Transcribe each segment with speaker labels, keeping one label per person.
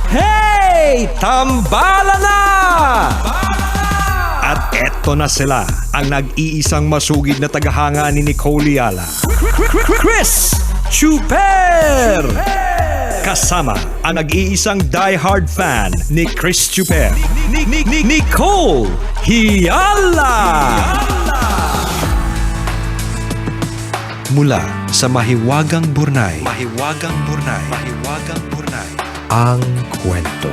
Speaker 1: Hey! Tambala na! At eto na sila, ang nag-iisang masugid na tagahanga ni Nicole Yala. Chris Chuper! Kasama ang nag-iisang die-hard fan ni Chris Chuper, Nicole Yala! Mula sa Mahiwagang Burnay, ang kwento.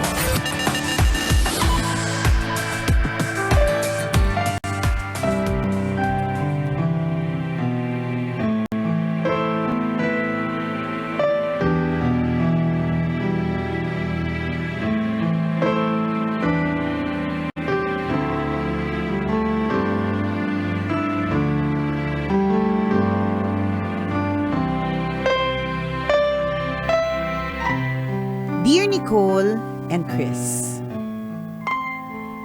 Speaker 2: Dear Nicole and Chris,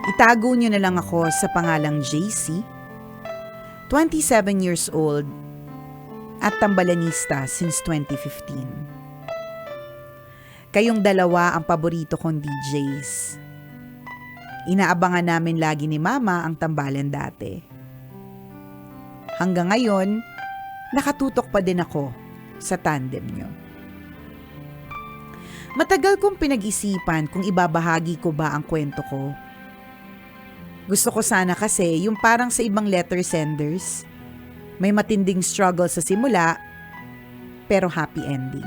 Speaker 2: itago niyo na lang ako sa pangalang JC, 27 years old at tambalanista since 2015. Kayong dalawa ang paborito kong DJs. Inaabangan namin lagi ni Mama ang tambalan dati. Hanggang ngayon, nakatutok pa din ako sa tandem niyo. Matagal kong pinag-isipan kung ibabahagi ko ba ang kwento ko. Gusto ko sana kasi yung parang sa ibang letter senders, may matinding struggle sa simula, pero happy ending.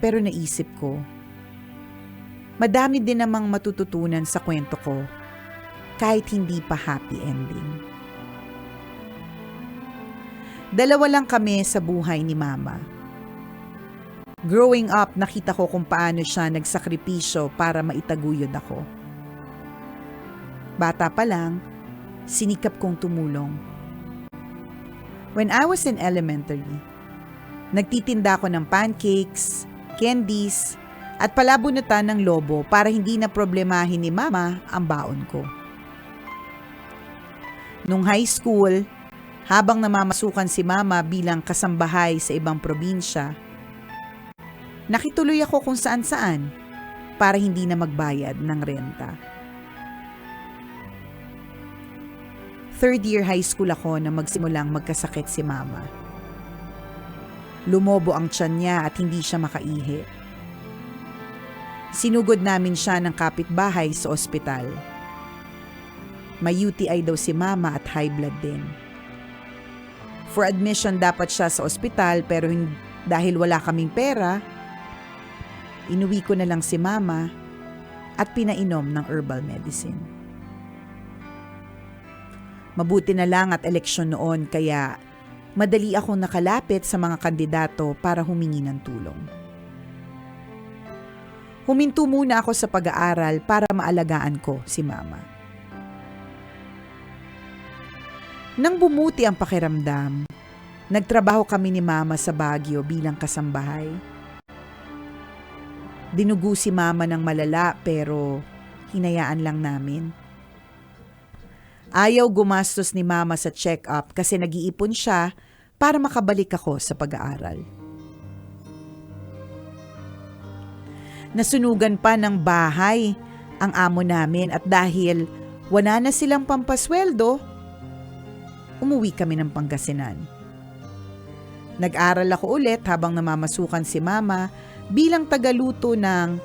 Speaker 2: Pero naisip ko, madami din namang matututunan sa kwento ko kahit hindi pa happy ending. Dalawa lang kami sa buhay ni Mama. Growing up, nakita ko kung paano siya nagsakripisyo para maitaguyod ako. Bata pa lang, sinikap kong tumulong. When I was in elementary, nagtitinda ako ng pancakes, candies, at palabunutan ng lobo para hindi na problemahin ni Mama ang baon ko. Nung high school, habang namamasukan si Mama bilang kasambahay sa ibang probinsya, nakituloy ako kung saan-saan para hindi na magbayad ng renta. Third year high school ako na magsimulang magkasakit si Mama. Lumobo ang tiyan niya at hindi siya makaihi. Sinugod namin siya ng kapitbahay sa ospital. May UTI daw si Mama at high blood din. For admission dapat siya sa ospital pero dahil wala kaming pera, inuwi ko na lang si Mama at pinainom ng herbal medicine. Mabuti na lang at eleksyon noon kaya madali akong nakalapit sa mga kandidato para humingi ng tulong. Huminto muna ako sa pag-aaral para maalagaan ko si Mama. Nang bumuti ang pakiramdam, nagtrabaho kami ni Mama sa Baguio bilang kasambahay. Dinugo si Mama ng malala pero hinayaan lang namin. Ayaw gumastos ni Mama sa check-up kasi nag-iipon siya para makabalik ako sa pag-aaral. Nasunugan pa ng bahay ang amo namin at dahil wala na silang pampasweldo, umuwi kami ng Pangasinan. Nag-aral ako ulit habang namamasukan si Mama bilang tagaluto ng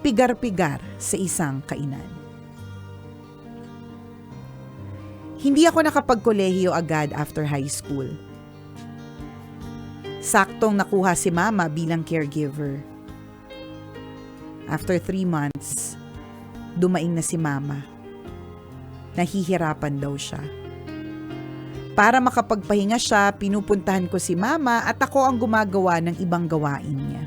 Speaker 2: pigar-pigar sa isang kainan. Hindi ako nakapagkolehiyo agad after high school. Saktong nakuha si Mama bilang caregiver. After 3 months, dumaing na si Mama. Nahihirapan daw siya. Para makapagpahinga siya, pinupuntahan ko si Mama at ako ang gumagawa ng ibang gawain niya.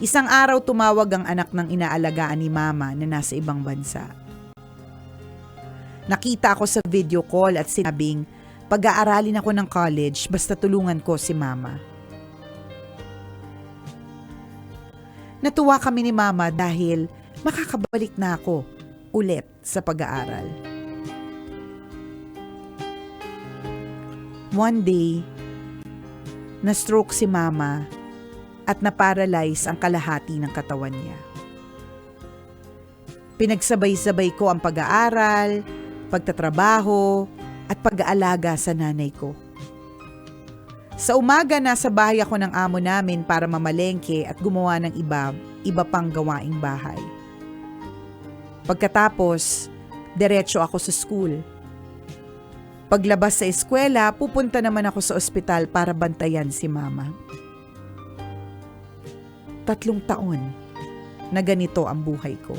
Speaker 2: Isang araw tumawag ang anak ng inaalagaan ni Mama na nasa ibang bansa. Nakita ako sa video call at sinabing, pag-aaralin ako ng college basta tulungan ko si Mama. Natuwa kami ni Mama dahil makakabalik na ako ulit sa pag-aaral. One day, na-stroke si Mama at na-paralyze ang kalahati ng katawan niya. Pinagsabay-sabay ko ang pag-aaral, pagtatrabaho, at pag-aalaga sa nanay ko. Sa umaga, nasa bahay ako ng amo namin para mamalengke at gumawa ng iba pang gawaing bahay. Pagkatapos, diretso ako sa school. Paglabas sa eskwela, pupunta naman ako sa ospital para bantayan si mama. 3 taon na ganito ang buhay ko.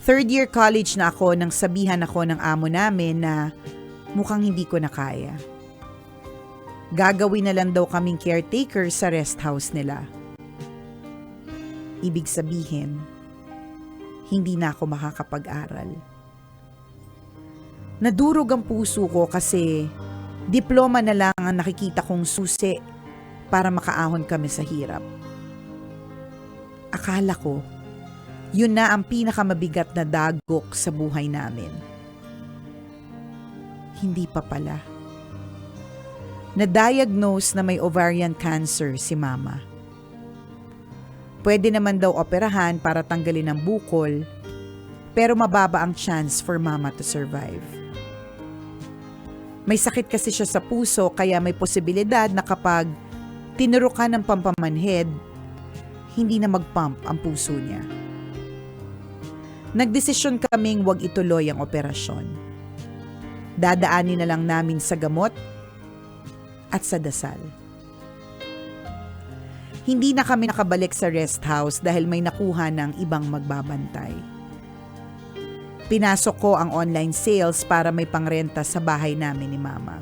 Speaker 2: Third year college na ako nang sabihan ako ng amo namin na mukhang hindi ko na kaya. Gagawin na lang daw kaming caretaker sa rest house nila. Ibig sabihin, hindi na ako makakapag-aral. Nadurog ang puso ko kasi diploma na lang ang nakikita kong susi para makaahon kami sa hirap. Akala ko, yun na ang pinakamabigat na dagok sa buhay namin. Hindi pa pala. Na-diagnose na may ovarian cancer si mama. Pwede naman daw operahan para tanggalin ang bukol, pero mababa ang chance for mama to survive. May sakit kasi siya sa puso kaya may posibilidad na kapag tinurukan ng pampamanhid, hindi na mag-pump ang puso niya. Nagdesisyon kaming huwag ituloy ang operasyon. Dadaanin na lang namin sa gamot at sa dasal. Hindi na kami nakabalik sa rest house dahil may nakuha ng ibang magbabantay. Pinasok ko ang online sales para may pangrenta sa bahay namin ni mama.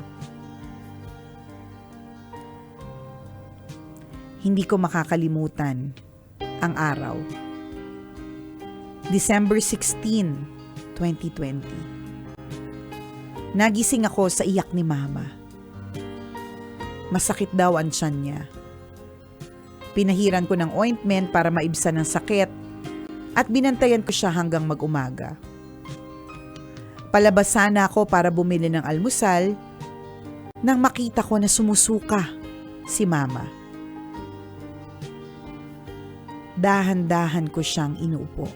Speaker 2: Hindi ko makakalimutan ang araw. December 16, 2020. Nagising ako sa iyak ni mama. Masakit daw ang tiyan niya. Pinahiran ko ng ointment para maibsan ang sakit at binantayan ko siya hanggang mag-umaga. Palabas sana ako para bumili ng almusal nang makita ko na sumusuka si mama. Dahan-dahan ko siyang inuupo.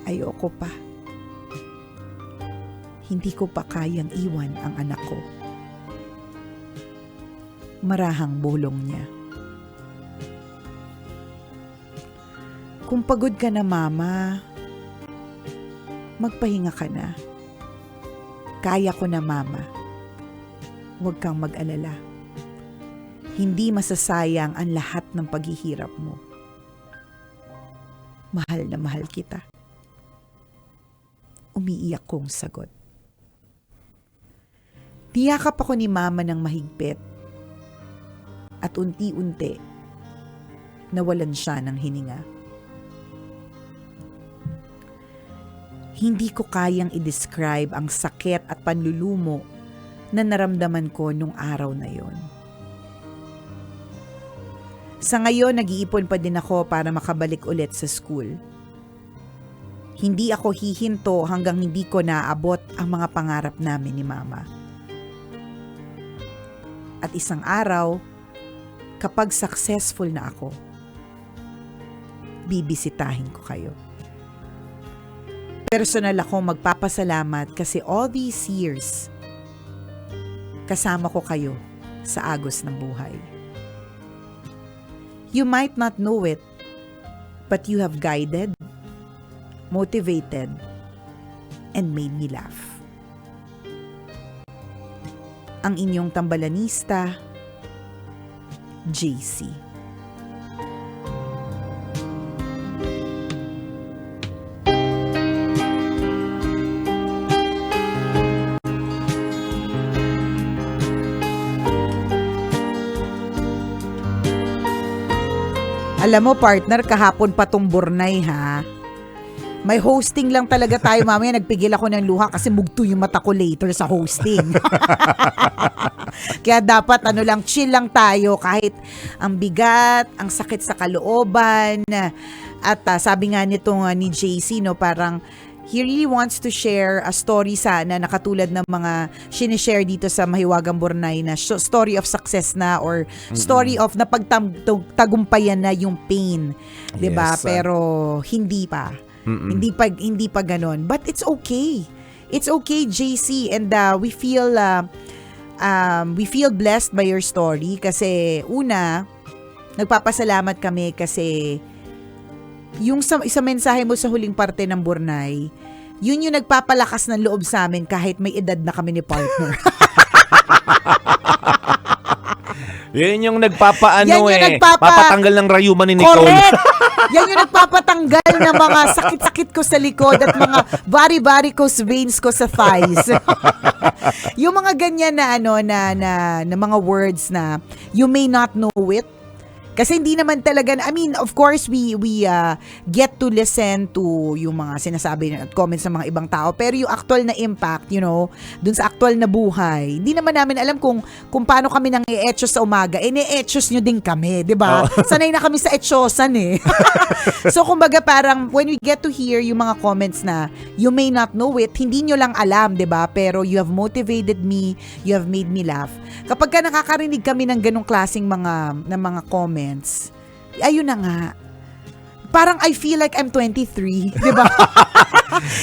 Speaker 2: Ayoko pa. Hindi ko pa kayang iwan ang anak ko. Marahang bulong niya. Kung pagod ka na mama, magpahinga ka na. Kaya ko na mama. Huwag kang mag-alala. Hindi masasayang ang lahat ng paghihirap mo. Mahal na mahal kita. Umiiyak kong sagot. Niyakap ako ni mama ng mahigpit at unti-unti nawalan siya ng hininga. Hindi ko kayang i-describe ang sakit at panlulumo na naramdaman ko nung araw na yon. Sa ngayon, nag-iipon pa din ako para makabalik ulit sa school. Hindi ako hihinto hanggang hindi ko naaabot ang mga pangarap namin ni mama. At isang araw, kapag successful na ako, bibisitahin ko kayo. Personal ako magpapasalamat kasi all these years, kasama ko kayo sa agos ng buhay. You might not know it, but you have guided, motivated, and made me laugh. Ang inyong tambalanista, JC. Alam mo partner, kahapon pa tong Bornay ha. May hosting lang talaga tayo mamaya. Nagpigil ako ng luha kasi mugto yung mata ko later sa hosting. Kaya dapat chill lang tayo kahit ang bigat, ang sakit sa kalooban. At sabi nga nitong ni JC, no, parang he really wants to share a story sana na katulad ng mga sinishare dito sa Mahiwagang Burnay na story of success na or story of napagtagumpayan na yung pain. 'Di ba?
Speaker 3: Yes.
Speaker 2: Pero hindi pa. Hindi pa ganoon. But it's okay. It's okay, JC, and we feel blessed by your story kasi una, nagpapasalamat kami kasi yung sa mensahe mo sa huling parte ng Burnay, yun yung nagpapalakas ng loob sa amin kahit may edad na kami ni partner.
Speaker 3: Yan yung nagpapaano
Speaker 2: Yan yung
Speaker 3: papatanggal ng rayuman ni Nicole.
Speaker 2: Correct! Yan yung nagpapatanggal ng mga sakit-sakit ko sa likod at mga varicose veins ko sa thighs. Yung mga ganyan na na mga words na you may not know it. Kasi hindi naman talaga, I mean, of course, we get to listen to yung mga sinasabi at comments ng mga ibang tao. Pero yung actual na impact, dun sa actual na buhay, hindi naman namin alam kung paano kami nang i-etchos sa umaga. Ni-etchos nyo din kami, di ba? Sanay na kami sa etchosan eh. So, kumbaga parang, when we get to hear yung mga comments na you may not know it, hindi nyo lang alam, di ba? Pero you have motivated me, you have made me laugh. Kapag ka nakakarinig kami ng ganong klaseng mga comments, ayun na nga. Parang I feel like I'm 23, di ba?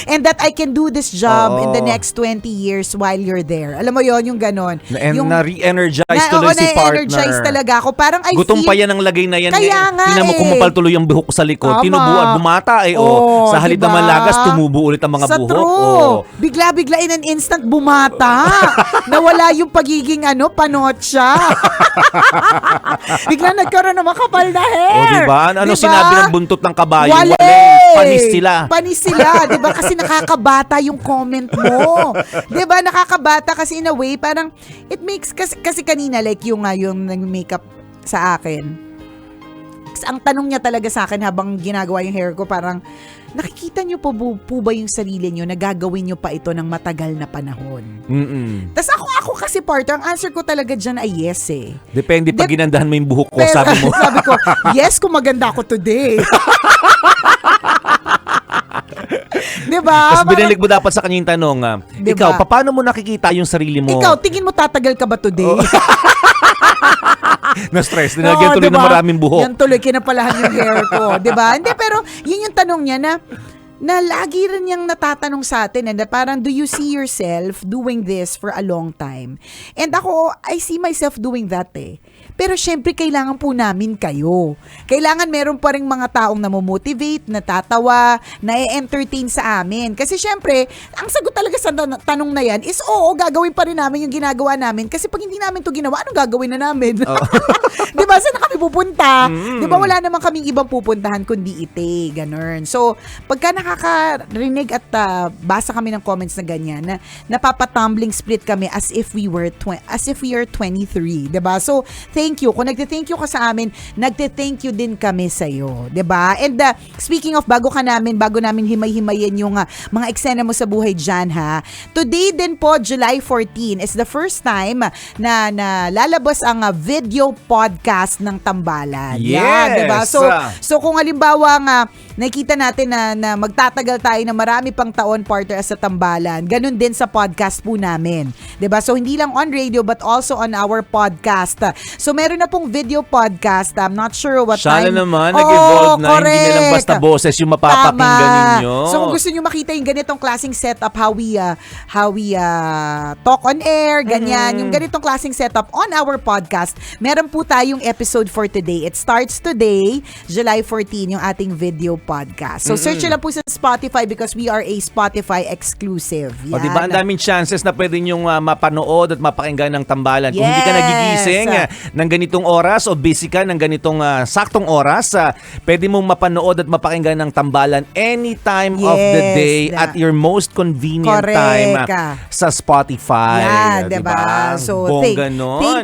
Speaker 2: And that I can do this job in the next 20 years while you're there. Alam mo yon yung ganon.
Speaker 3: Na-re-energize tuloy si partner.
Speaker 2: Na-energize talaga ako. Parang I
Speaker 3: Gutom
Speaker 2: feel...
Speaker 3: pa yan ang lagay na yan.
Speaker 2: Kaya nga
Speaker 3: Tingnan mo kumapal tuloy yung buhok sa likod.
Speaker 2: Tama.
Speaker 3: Tinubuan, bumata sa halip
Speaker 2: diba?
Speaker 3: na malagas, tumubo ulit ang mga
Speaker 2: sa
Speaker 3: buhok.
Speaker 2: True. Bigla-bigla in an instant bumata. Nawala yung pagiging panotsa. Bigla nagkaroon ng makapal na hair.
Speaker 3: Diba? Ano
Speaker 2: diba?
Speaker 3: sinabi ng buntot ng kabayo?
Speaker 2: Wale. Panis sila. Diba? Kasi nakakabata yung comment mo. Diba? Nakakabata kasi in a way, parang it makes, kasi kanina like yung nag-makeup sa akin. Ang tanong niya talaga sa akin habang ginagawa yung hair ko, parang nakikita niyo po ba yung sarili niyo na gagawin niyo pa ito ng matagal na panahon? Tas ako kasi partner, ang answer ko talaga dyan ay yes eh.
Speaker 3: Depende pag ginandahan mo yung buhok ko,
Speaker 2: pero,
Speaker 3: sabi mo.
Speaker 2: sabi ko, yes kung maganda ako today. Diba?
Speaker 3: Tapos binalik mo dapat sa kanya yung tanong,
Speaker 2: diba?
Speaker 3: Ikaw, paano mo nakikita yung sarili mo?
Speaker 2: Ikaw, tingin mo tatagal ka ba today?
Speaker 3: Na-stress, nilagyan tuloy
Speaker 2: diba?
Speaker 3: ng maraming buhok.
Speaker 2: Yan tuloy, kinapalahan yung hair ko. Diba? Hindi, pero yun yung tanong niya na lagi rin niyang natatanong sa atin na parang, do you see yourself doing this for a long time? And ako, I see myself doing that eh. Pero syempre, kailangan po namin kayo. Kailangan meron pa rin mga taong namomotivate, natatawa, na-entertain sa amin. Kasi syempre, ang sagot talaga sa tanong na yan is, oo, gagawin pa rin namin yung ginagawa namin. Kasi pag hindi namin to ginawa, anong gagawin na namin? Diba? Saan na kami pupunta? Diba? Wala naman kaming ibang pupuntahan kundi ite. Ganun. So, pagka nakakarinig at basa kami ng comments na ganyan, na napapatumbling split kami as if we are 23. Diba? So, thank you. Kung nagte-thank you ka sa amin, nagte-thank you din kami sa iyo, 'di ba? And speaking of bago namin himay-himayin yung mga eksena mo sa buhay diyan ha. Today din po, July 14 is the first time na lalabas ang video podcast ng Tambalan.
Speaker 3: Yes.
Speaker 2: Yeah, 'di ba? So kung halimbawa nga nakita natin na magtatagal tayo na marami pang taon partner sa Tambalan, ganun din sa podcast po namin. 'Di ba? So hindi lang on radio but also on our podcast. So meron na pong video podcast. I'm not sure what
Speaker 3: Sana
Speaker 2: time.
Speaker 3: naman, nag-evolve na.
Speaker 2: Correct.
Speaker 3: Hindi na lang basta boses yung mapapakinggan ninyo.
Speaker 2: So kung gusto nyo makita yung ganitong klaseng setup, how we talk on air, ganyan, yung ganitong klaseng setup on our podcast, meron po tayong episode for today. It starts today, July 14, yung ating video podcast. So search nyo lang po sa Spotify because we are a Spotify exclusive. Yan.
Speaker 3: O diba, ang daming chances na pwede nyong mapanood at mapakinggan ng Tambalan. Kung hindi ka
Speaker 2: Yes.
Speaker 3: nagigising ng ganitong oras o busy ka ng ganitong saktong oras, pwede mong mapanood at mapakinggan ng Tambalan anytime of the day at your most convenient time sa Spotify.
Speaker 2: Yan, diba? So, thank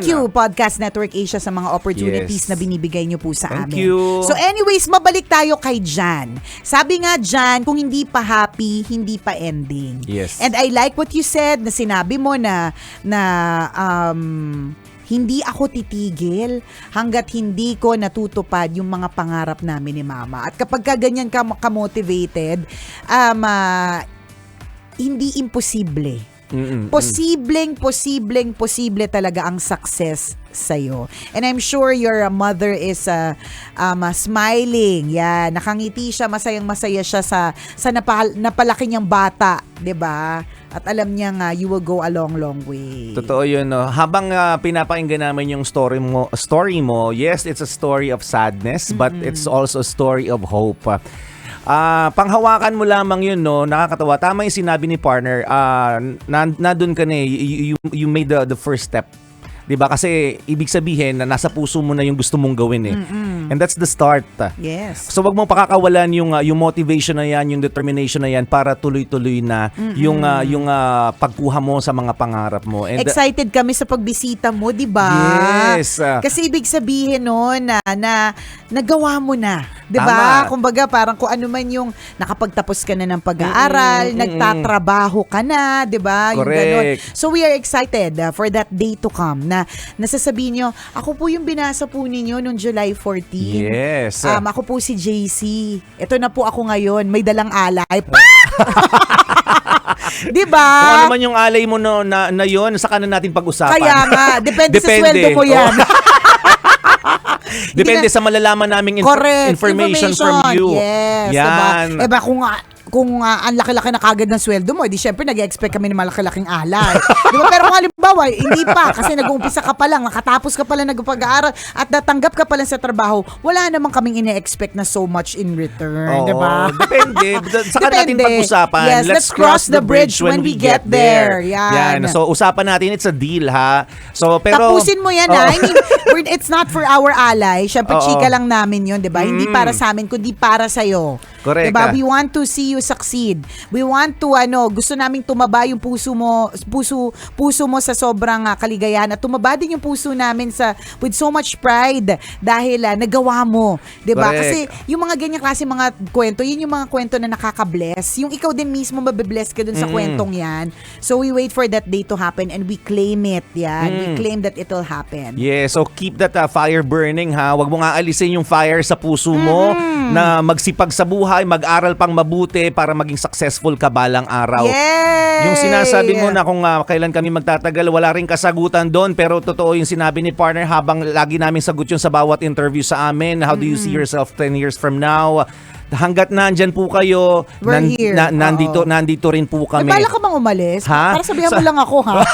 Speaker 2: you,
Speaker 3: nun.
Speaker 2: Podcast Network Asia, sa mga opportunities
Speaker 3: Yes.
Speaker 2: na binibigay nyo po sa
Speaker 3: Thank
Speaker 2: amin.
Speaker 3: you.
Speaker 2: So anyways, mabalik tayo kay Jan. Sabi nga Jan, kung hindi pa happy, hindi pa ending.
Speaker 3: Yes.
Speaker 2: And I like what you said, na sinabi mo na hindi ako titigil hanggat hindi ko natutupad yung mga pangarap namin ni Mama. At kapag ganyan ka-motivated, hindi imposible. Posible talaga ang success sa'yo. And I'm sure your mother is smiling. Yeah, nakangiti siya, masayang-masaya siya sa napalaki niyang bata, 'di ba? At alam niya nga, you will go a long way.
Speaker 3: Totoo yun, no? Habang pinapakinggan namin yung story mo, yes, it's a story of sadness, but it's also a story of hope. Panghawakan mo lamang yun, no? Nakakatawa. Tama yung sinabi ni partner. Nandun ka na you made the first step. 'Di ba? Kasi ibig sabihin na nasa puso mo na yung gusto mong gawin eh. And that's the start.
Speaker 2: Yes.
Speaker 3: So wag mong pakakawalan yung motivation na yan, yung determination na yan para tuloy-tuloy na yung pagkuha mo sa mga pangarap mo. And
Speaker 2: excited kami sa pagbisita mo, 'di ba?
Speaker 3: Yes.
Speaker 2: Kasi ibig sabihin noon na nagawa mo na, 'di ba? Kumbaga parang kung ano man yung nakapagtapos ka na ng pag-aaral, nagtatrabaho ka na, 'di ba? Yung ganun. So we are excited for that day to come na nasasabihin nyo, ako po yung binasa po ninyo noong July 14.
Speaker 3: Yes.
Speaker 2: Ako po si JC. Ito na po ako ngayon. May dalang alay. Diba?
Speaker 3: Kung ano man yung alay mo na yun, saka na natin pag-usapan.
Speaker 2: Kaya nga, depende sa sweldo ko yan.
Speaker 3: Depende sa malalaman naming information from you.
Speaker 2: Yes.
Speaker 3: Yan.
Speaker 2: Diba kung ang laki-laki na kagad ng sweldo mo, di syempre nag-expect kami ng malaki-laking alay. Diba? Pero kung halimbawa, hindi pa, kasi nag-uumpisa ka pa lang, nakatapos ka pa lang nagpag-aaral, at natanggap ka pa lang sa trabaho, wala namang kaming ine-expect na so much in return. Diba?
Speaker 3: Depende. Saka natin pag-usapan.
Speaker 2: Yes, let's cross the bridge when we get there. Yan.
Speaker 3: So, usapan natin, it's a deal, ha? So, pero
Speaker 2: tapusin mo yan, ha? I mean, it's not for our alay. Syempre, chika lang namin yun, diba? Hindi para sa amin, kundi para sa'yo.
Speaker 3: Correct.
Speaker 2: Diba? We want to see you succeed. We want to, gusto naming tumaba yung puso mo sa sobrang kaligayahan, at tumaba din yung puso namin with so much pride dahil nagawa mo. Diba?
Speaker 3: Correct.
Speaker 2: Kasi yung mga ganyan klase mga kwento, yun yung mga kwento na nakaka-bless. Yung ikaw din mismo mabe-bless ka dun sa kwentong yan. So we wait for that day to happen and we claim it. Yan. We claim that it will happen.
Speaker 3: Yeah, so keep that fire burning, ha. Huwag mo nga alisin yung fire sa puso mo na magsipag sa buhay, mag-aral pang mabuti para maging successful ka balang araw.
Speaker 2: Yay!
Speaker 3: Yung sinasabi mo na kung kailan kami magtatagal, wala rin kasagutan doon, pero totoo yung sinabi ni partner habang lagi namin sagot yun sa bawat interview sa amin. How do you see yourself 10 years from now? Hanggat nandyan po kayo, nandito rin po kami.
Speaker 2: Bala ka bang umalis?
Speaker 3: Ha?
Speaker 2: Para sabihan mo lang ako, ha?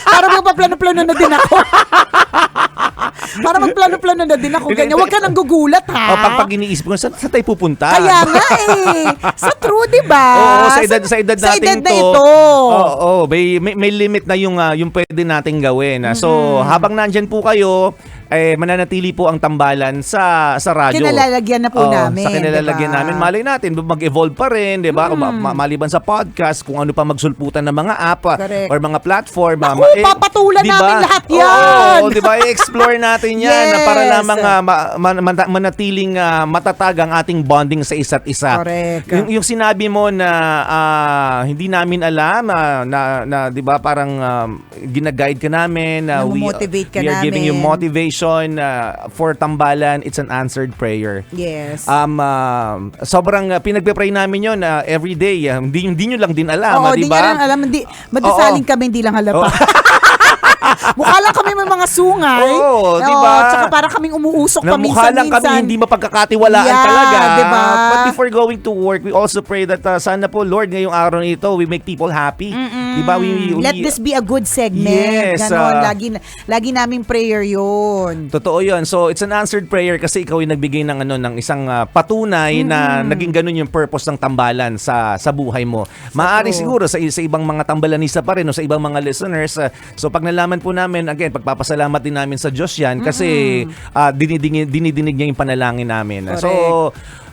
Speaker 2: Para magpaplano-plano na din ako. Para magplano-plano na din ako. Ganyan. Huwag ka nang gugulat, ha?
Speaker 3: Pag iniisip ko, saan tayo pupunta?
Speaker 2: Kaya nga Sa true, di ba?
Speaker 3: Oo, sa edad natin
Speaker 2: sa edad na
Speaker 3: to.
Speaker 2: ito.
Speaker 3: Oo, may limit na yung pwede nating gawin. So, habang nandyan po kayo, mananatili po ang tambalan sa radyo.
Speaker 2: Kinalalagyan na po namin.
Speaker 3: Sa kinalalagyan namin. Malay natin, mag-evolve pa rin, di ba? Maliban sa podcast, kung ano pa magsulputan ng mga app or mga platform.
Speaker 2: Papatulan
Speaker 3: diba?
Speaker 2: namin lahat yan.
Speaker 3: Oo, di ba? I-explore natin yan para lamang manatiling matatag ang ating bonding sa isa't isa.
Speaker 2: Correct.
Speaker 3: Yung sinabi mo na hindi namin alam na di ba parang gina-guide ka namin,
Speaker 2: motivate ka
Speaker 3: we are
Speaker 2: namin.
Speaker 3: giving you motivation for tambalan. It's an answered prayer.
Speaker 2: Yes.
Speaker 3: Sobrang pinagpe-pray namin yon every day. Hindi nyo lang din alam,
Speaker 2: Oo,
Speaker 3: di
Speaker 2: di
Speaker 3: ba?
Speaker 2: nyo lang alam. Madasaling kami, hindi lang halata. Mukha lang kami may mga sungay.
Speaker 3: Oo, diba?
Speaker 2: Tsaka para kaming umuusok
Speaker 3: na mukha lang kami hindi mapagkakatiwalaan talaga.
Speaker 2: Diba?
Speaker 3: But before going to work, we also pray that sana po, Lord, ngayong araw na ito, we make people happy. Diba?
Speaker 2: Let this be a good segment.
Speaker 3: Yes.
Speaker 2: Ganon. Lagi naming prayer yun.
Speaker 3: Totoo yun. So, it's an answered prayer kasi ikaw yung nagbigay ng isang patunay na naging ganun yung purpose ng tambalan sa buhay mo. Maaari siguro sa ibang mga tambalanista pa rin o sa ibang mga listeners. So, pag nalaman po namin, again, pagpapasalamat din namin sa Diyos yan kasi dinidinig niya yung panalangin namin.
Speaker 2: Correct.
Speaker 3: So,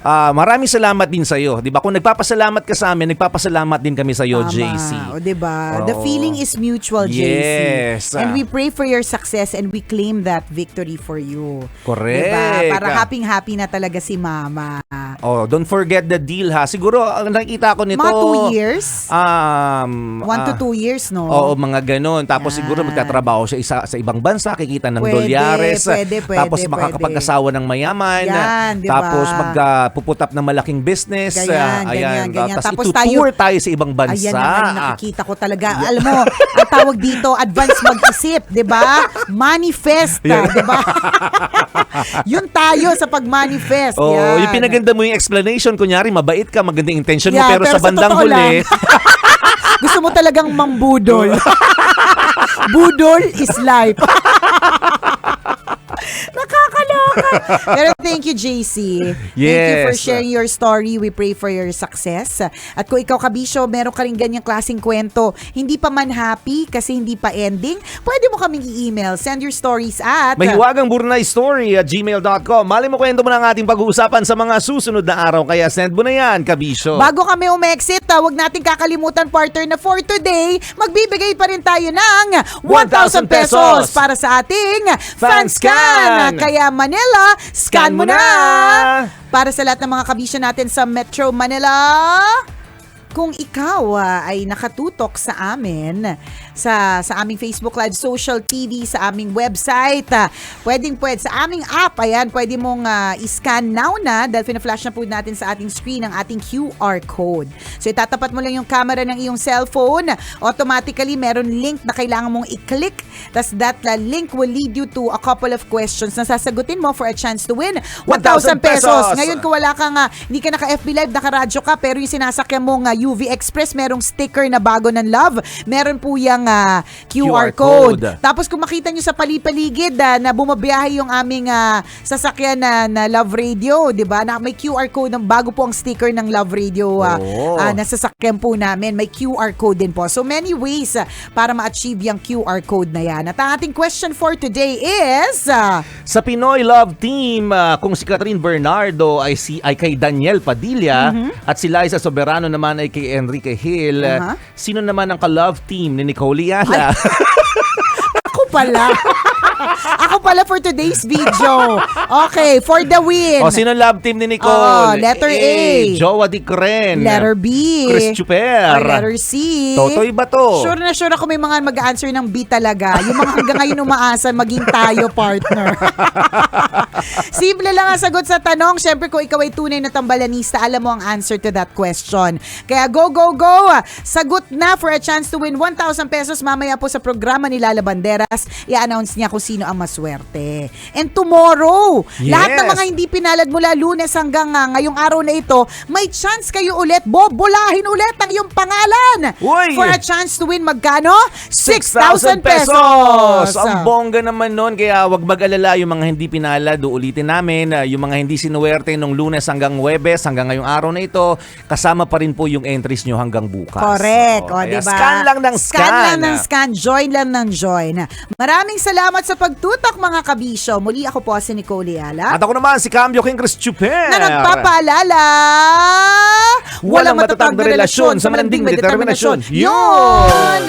Speaker 3: Maraming salamat din sa iyo. 'Di ba? Kung nagpapasalamat ka sa amin, nagpapasalamat din kami sa iyo,
Speaker 2: Tama.
Speaker 3: JC.
Speaker 2: O, diba? The
Speaker 3: Oo.
Speaker 2: feeling is mutual, JC.
Speaker 3: Yes.
Speaker 2: And we pray for your success and we claim that victory for you.
Speaker 3: Correct.
Speaker 2: Diba? Para happy na talaga si Mama.
Speaker 3: Oh, don't forget the deal ha. Siguro ang nakita ko nito
Speaker 2: Mga 2 years? 1 to 2 years, no?
Speaker 3: Oo, mga ganun. Tapos
Speaker 2: Yan.
Speaker 3: siguro magtatrabaho siya sa ibang bansa, kikita ng
Speaker 2: Pwede,
Speaker 3: dolyares.
Speaker 2: pwede,
Speaker 3: Tapos makakapag-asawa ng mayaman.
Speaker 2: Yan, diba?
Speaker 3: Tapos puput up ng malaking business.
Speaker 2: Ganyan.
Speaker 3: Tapos itutour tayo sa ibang bansa.
Speaker 2: Ayan naman, nakikita ko talaga. Alam mo, ang tawag dito, advance mag-isip, di ba? Manifest, di ba? Yun tayo sa pag-manifest.
Speaker 3: Oh,
Speaker 2: yan.
Speaker 3: yung pinaganda mo yung explanation, kunyari, mabait ka, magandang intention mo,
Speaker 2: Yeah,
Speaker 3: pero sa bandang
Speaker 2: totoo
Speaker 3: huli,
Speaker 2: lang, gusto mo talagang mambudol. Budol is life. Nakakaloka. Pero thank you, JC. Thank you for
Speaker 3: Yes.
Speaker 2: sharing your story. We pray for your success. At kung ikaw, Kabisyo, meron ka rin ganyang klaseng kwento, hindi pa man happy kasi hindi pa ending, pwede mo kaming i-email. Send your stories at
Speaker 3: Mahiwagang burnaystory@gmail.com. Mali mo kwento mo na ang ating pag-uusapan sa mga susunod na araw, kaya send mo na yan, Kabisyo.
Speaker 2: Bago kami umexit, huwag natin kakalimutan, partner, na for today, magbibigay pa rin tayo ng 1,000 pesos para sa ating FanScan. Kaya Manila, scan mo na! Para sa lahat ng mga kabisyo natin sa Metro Manila, kung ikaw ay nakatutok sa amin, sa aming Facebook Live, Social TV, sa aming website, pwede sa aming app, ayan, pwede mong i-scan now na dahil pina-flash na po natin sa ating screen ang ating QR code. So itatapat mo lang yung camera ng iyong cellphone, automatically meron link na kailangan mong i-click, tas that link will lead you to a couple of questions na sasagutin mo for a chance to win 1,000 pesos. Ngayon kung wala kang, hindi ka naka-FB Live, naka-radyo ka, pero yung sinasakyan mong UV Express, merong sticker na bago ng love, meron po yung QR code. Tapos kung makita nyo sa palipaligid na bumabiyahe yung aming sasakyan na Love Radio, di ba? Na may QR code, ng bago po ang sticker ng Love Radio na sasakyan po namin. May QR code din po. So many ways para ma-achieve yung QR code na yan. At ang ating question for today is
Speaker 3: sa Pinoy Love Team, kung si Catherine Bernardo ay kay Daniel Padilla at si Liza Soberano naman ay kay Enrique Hill, sino naman ang ka-love team ni Nicole Yala?
Speaker 2: Ako pala for today's video. Okay, for the win.
Speaker 3: Sino love team ni Nicole?
Speaker 2: Letter A.
Speaker 3: Jowa Di Cren.
Speaker 2: Letter B.
Speaker 3: Chris Chuper.
Speaker 2: Letter C.
Speaker 3: Totoy Bato.
Speaker 2: Sure na sure ako may mga mag-answer ng B talaga. Yung mga hanggang ngayon umaasa maging tayo, partner. Simple lang ang sagot sa tanong. Siyempre kung ikaw ay tunay na tambalanista, alam mo ang answer to that question. Kaya go, go, go! Sagot na for a chance to win 1,000 pesos mamaya po sa programa ni Lala Banderas. I-announce niya kung sino ang maswerte. And tomorrow, lahat ng mga hindi pinalad mula Lunes hanggang ngayong araw na ito, may chance kayo ulit, bobolahin ulit ang iyong pangalan.
Speaker 3: Uy!
Speaker 2: For a chance to win magkano? 6,000 pesos!
Speaker 3: Ang bongga naman nun, kaya wag mag-alala yung mga hindi pinalad, ulitin namin, yung mga hindi sinuwerte nung Lunes hanggang Huwebes, hanggang ngayong araw na ito, kasama pa rin po yung entries nyo hanggang bukas.
Speaker 2: Correct.
Speaker 3: Kaya
Speaker 2: diba?
Speaker 3: Scan lang ng scan.
Speaker 2: Scan lang ng scan. Join lang ng join. Maraming salamat sa pagtutok, mga kabisyo. Muli ako po si Nicole Yala.
Speaker 3: At ako naman si Cambio King Chris Chuper.
Speaker 2: Na nagpapaalala, walang matatag na relasyon sa malanding may determinasyon. Yun!